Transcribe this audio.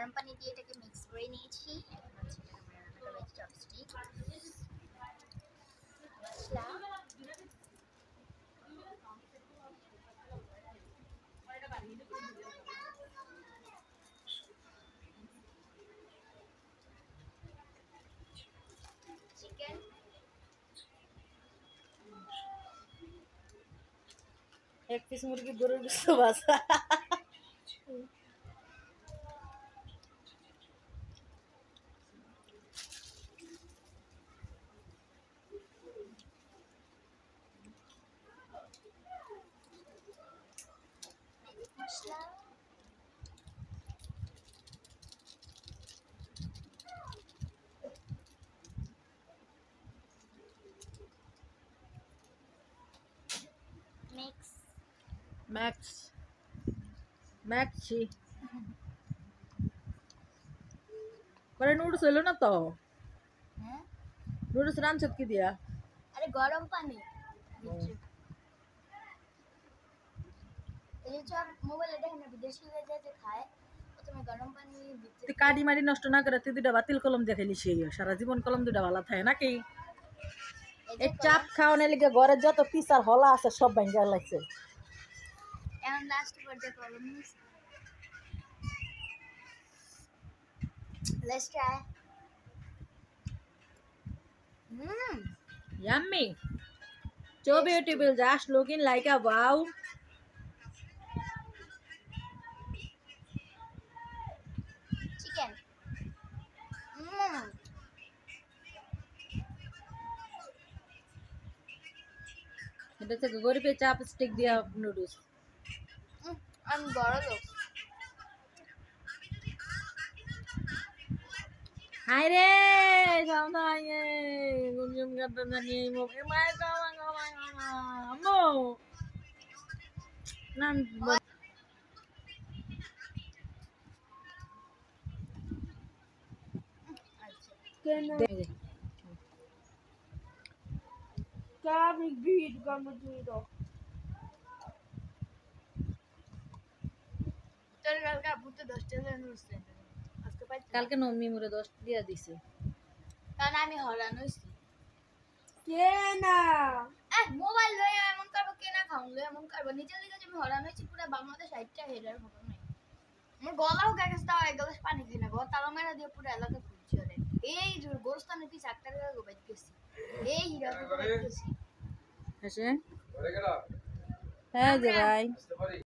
গরম পানি দিয়ে এটাকে মিক্স করে নিয়েছি। এখন হচ্ছে এটাকে আমরা রান্না করব চপস্টিক। চিকেন, এক পিস মুরগি গরুর গোশত ভাজা। মশলা, মিক্স ম্যাক্স ম্যাক্সি পরে নুডলস হলো না তো। হ্যাঁ, নুডলস রাঁধছত কি দিয়া? আরে গরম পানি এই যে মোবাইলে দেখেন না বিদেশি যে খায়, প্রথমে গরম পানি দিতে তুই কাটি মারি নষ্ট না করে তুই দুটা বাতিল কলম দিয়ে খাইলি সেই সারা জীবন কলম দুটা ভালো থাকে নাকি? এই চাপ খাওয়ানোর লিগে ঘরের যত পিসার হলা আছে সব ভাঙ্গা লাগছে। এখন লাস্ট পর্যায়ে কলম নিস। Let's try. Yummy. So beautiful. Just looking like a wow. Chicken. এটা থেকে গরিবের চাপ স্টিক দিয়া নুডলস। আমি বড় লোক। হাই রে সামনে গুনগুন করতে জানিয়ে মোকে মাই কামা কামা কামা আম্মু নাম কেন কামি গিট গামু তুইতো তোর কালকে আপুতে 10 টাকা নুরছে আজকে পাই। কালকে নমি মুরে 10 দিয়া দিছে কারণ আমি হরান হইছি। কেনা মোবাইল লয়ে এমন করব, কেনা খাউন লয়ে এমন করব, নিজের লিগে যে আমি হরান হইছি পুরো বাংলাদেশ 60টা হেডার খবর নাই। আমার গলাও গাগস দাও, এক গ্লাস পানি খাই না, গো তালা মেরা দিয়ে পুরো এলাকা ঘুরছি ওরে। এই জোর গোরস্থানে তুই 4 টাকা গোবাইত গেছি, এই হীরা গোবাইত গেছি। হ্যাঁ যে ভাই